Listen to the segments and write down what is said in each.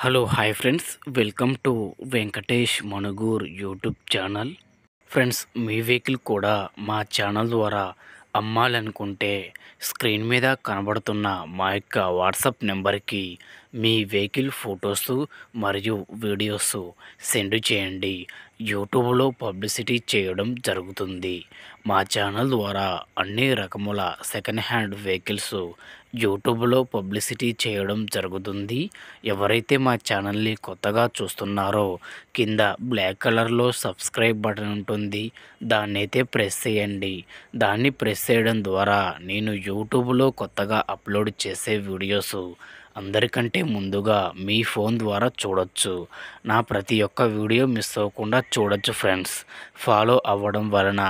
Hello hi friends, welcome to Venkatesh Manugur YouTube channel. Friends, me vehicle కూడా మా channel ద్వారా అమ్మాలనుకుంటే స్క్రీన్ మీద కనబడుతున్న మా యొక్క వాట్సాప్ నెంబర్కి మీ వెహికల్ ఫొటోస్ మరియు వీడియోస్ సెండ్ చేయండి. యూట్యూబ్లో పబ్లిసిటీ చేయడం జరుగుతుంది. మా ఛానల్ ద్వారా అన్ని రకముల సెకండ్ హ్యాండ్ వెహికల్స్ యూట్యూబ్లో పబ్లిసిటీ చేయడం జరుగుతుంది. ఎవరైతే మా ఛానల్ని కొత్తగా చూస్తున్నారో కింద బ్లాక్ కలర్లో సబ్స్క్రైబ్ బటన్ ఉంటుంది, దాన్ని అయితే ప్రెస్ చేయండి. దాన్ని ప్రెస్ చేయడం ద్వారా నేను యూట్యూబ్లో కొత్తగా అప్లోడ్ చేసే వీడియోస్ అందరికంటే ముందుగా మీ ఫోన్ ద్వారా చూడొచ్చు. నా ప్రతి ఒక్క వీడియో మిస్ అవ్వకుండా చూడొచ్చు ఫ్రెండ్స్. ఫాలో అవ్వడం వలన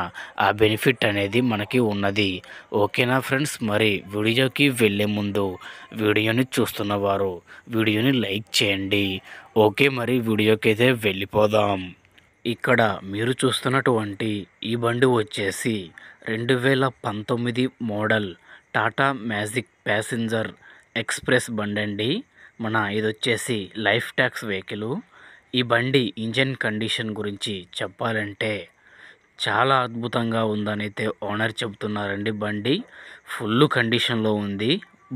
ఆ బెనిఫిట్ అనేది మనకి ఉన్నది. ఓకేనా ఫ్రెండ్స్? మరి వీడియోకి వెళ్ళే ముందు వీడియోని చూస్తున్నవారు వీడియోని లైక్ చేయండి. ఓకే, మరి వీడియోకి అయితే వెళ్ళిపోదాం. ఇక్కడ మీరు చూస్తున్నటువంటి ఈ బండి వచ్చేసి 2019 model Tata magic passenger express బండి అండి. ఇది వచ్చేసి లైఫ్ ట్యాక్స్ వెహికల్. ఈ బండి ఇంజన్ కండిషన్ గురించి చెప్పాలంటే చాలా అద్భుతంగా ఉందని అయితే ఓనర్ చెబుతున్నారండి. బండి ఫుల్ కండిషన్లో ఉంది.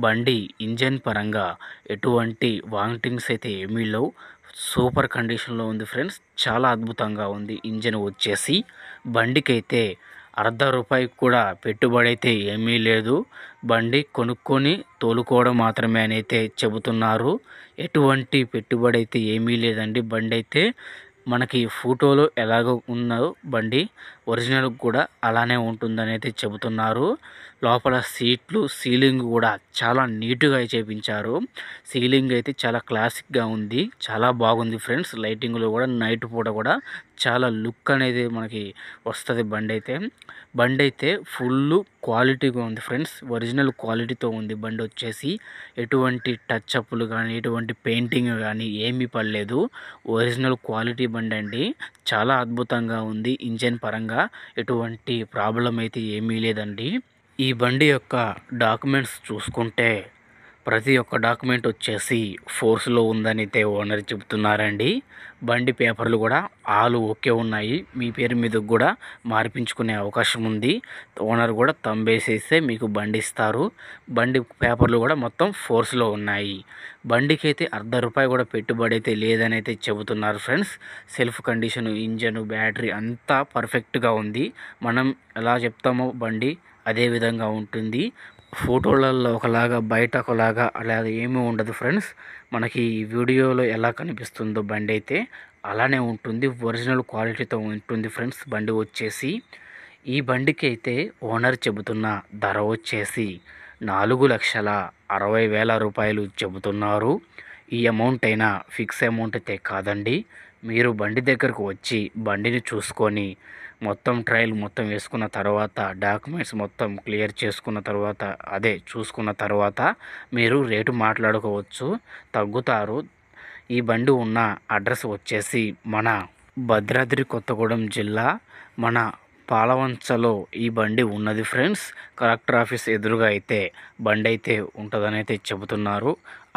బండి ఇంజన్ పరంగా ఎటువంటి వామిటింగ్స్ అయితే ఏమీ లేవు. సూపర్ కండిషన్లో ఉంది ఫ్రెండ్స్. చాలా అద్భుతంగా ఉంది ఇంజన్ వచ్చేసి. బండికైతే ₹1 కూడా పెట్టుబడి అయితే ఏమీ లేదు. బండి కొనుక్కొని తోలుకోవడం మాత్రమే అని అయితే చెబుతున్నారు. ఎటువంటి పెట్టుబడి అయితే ఏమీ లేదండి. బండి అయితే మనకి ఫోటోలో ఎలాగో ఉన్నదో బండి ఒరిజినల్ కూడా అలానే ఉంటుందని అయితే చెబుతున్నారు. లోపల సీట్లు, సీలింగ్ కూడా చాలా నీట్గా చేయించారు. సీలింగ్ అయితే చాలా క్లాసిక్గా ఉంది, చాలా బాగుంది ఫ్రెండ్స్. లైటింగ్లో కూడా నైట్ పూట కూడా చాలా లుక్ అనేది మనకి వస్తుంది. బండి అయితే ఫుల్ క్వాలిటీగా ఉంది ఫ్రెండ్స్. ఒరిజినల్ క్వాలిటీతో ఉంది బండి వచ్చేసి. ఎటువంటి టచ్ అప్లు కానీ ఎటువంటి పెయింటింగ్ కానీ ఏమీ పడలేదు. ఒరిజినల్ క్వాలిటీ బండి అండి. చాలా అద్భుతంగా ఉంది. ఇంజన్ పరంగా ఎటువంటి ప్రాబ్లం అయితే ఏమీ లేదండి. ఈ బండి యొక్క డాక్యుమెంట్స్ చూసుకుంటే ప్రతి ఒక్క డాక్యుమెంట్ వచ్చేసి ఫోర్స్లో ఉందని అయితే ఓనర్ చెబుతున్నారండి. బండి పేపర్లు కూడా ఆలు ఓకే ఉన్నాయి. మీ పేరు మీద కూడా మార్పించుకునే అవకాశం ఉంది. ఓనర్ కూడా తంబేసేస్తే మీకు బండి ఇస్తారు. బండి పేపర్లు కూడా మొత్తం ఫోర్స్లో ఉన్నాయి. బండికి అయితే ₹1 కూడా పెట్టుబడి అయితే లేదని అయితే చెబుతున్నారు friends. Self condition, engine, battery అంతా పర్ఫెక్ట్గా ఉంది. మనం ఎలా చెప్తామో బండి అదే విధంగా ఉంటుంది. ఫోటోలలో ఒకలాగా బయట ఒకలాగా అలా ఏమీ ఉండదు ఫ్రెండ్స్. మనకి ఈ వీడియోలో ఎలా కనిపిస్తుందో బండి అయితే అలానే ఉంటుంది. ఒరిజినల్ క్వాలిటీతో ఉంటుంది ఫ్రెండ్స్ బండి వచ్చేసి. ఈ బండికి అయితే ఓనర్ చెబుతున్న ధర వచ్చేసి ₹4,60,000 చెబుతున్నారు. ఈ అమౌంట్ అయినా ఫిక్స్ అమౌంట్ అయితే కాదండి. మీరు బండి దగ్గరకు వచ్చి బండిని చూసుకొని మొత్తం ట్రయల్ మొత్తం వేసుకున్న తర్వాత, డాక్యుమెంట్స్ మొత్తం క్లియర్ చేసుకున్న తర్వాత, చూసుకున్న తర్వాత మీరు రేటు మాట్లాడుకోవచ్చు, తగ్గుతారు. ఈ బండి ఉన్న అడ్రస్ వచ్చేసి మన భద్రాద్రి కొత్తగూడెం జిల్లా మన పాలవంచలో ఈ బండి ఉన్నది ఫ్రెండ్స్. కలెక్టర్ ఆఫీస్ ఎదురుగా అయితే బండి అయితే ఉంటుందని అయితే చెబుతున్నారు.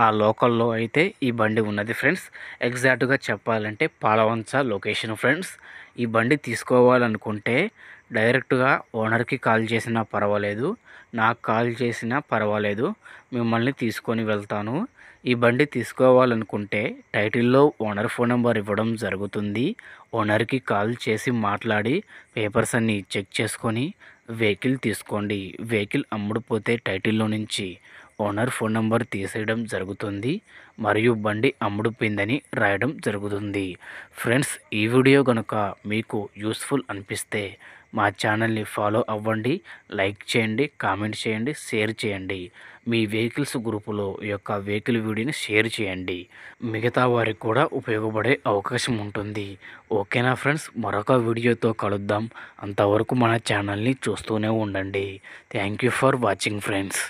ఆ లోకల్లో అయితే ఈ బండి ఉన్నది ఫ్రెండ్స్. ఎగ్జాక్ట్గా చెప్పాలంటే పాలవంచ లొకేషన్ ఫ్రెండ్స్. ఈ బండి తీసుకోవాలనుకుంటే డైరెక్ట్గా ఓనర్కి కాల్ చేసినా పర్వాలేదు, నాకు కాల్ చేసినా పర్వాలేదు, మిమ్మల్ని తీసుకొని వెళ్తాను. ఈ బండి తీసుకోవాలనుకుంటే టైటిల్లో ఓనర్ ఫోన్ నెంబర్ ఇవ్వడం జరుగుతుంది. ఓనర్కి కాల్ చేసి మాట్లాడి పేపర్స్ అన్నీ చెక్ చేసుకొని వెహికల్ తీసుకోండి. వెహికల్ అమ్ముడుపోతే టైటిల్లో నుంచి ఓనర్ ఫోన్ నెంబర్ తీసేయడం జరుగుతుంది మరియు బండి అమ్ముడుపోయిందని రాయడం జరుగుతుంది. ఫ్రెండ్స్, ఈ వీడియో కనుక మీకు యూస్ఫుల్ అనిపిస్తే మా ఛానల్ని ఫాలో అవ్వండి, లైక్ చేయండి, కామెంట్ చేయండి, షేర్ చేయండి. మీ వెహికల్స్ గ్రూపులో ఈ యొక్క వెహికల్ వీడియోని షేర్ చేయండి. మిగతా వారికి కూడా ఉపయోగపడే అవకాశం ఉంటుంది. ఓకేనా ఫ్రెండ్స్? మరొక వీడియోతో కలుద్దాం. అంతవరకు మన ఛానల్ని చూస్తూనే ఉండండి. Thank you for watching friends.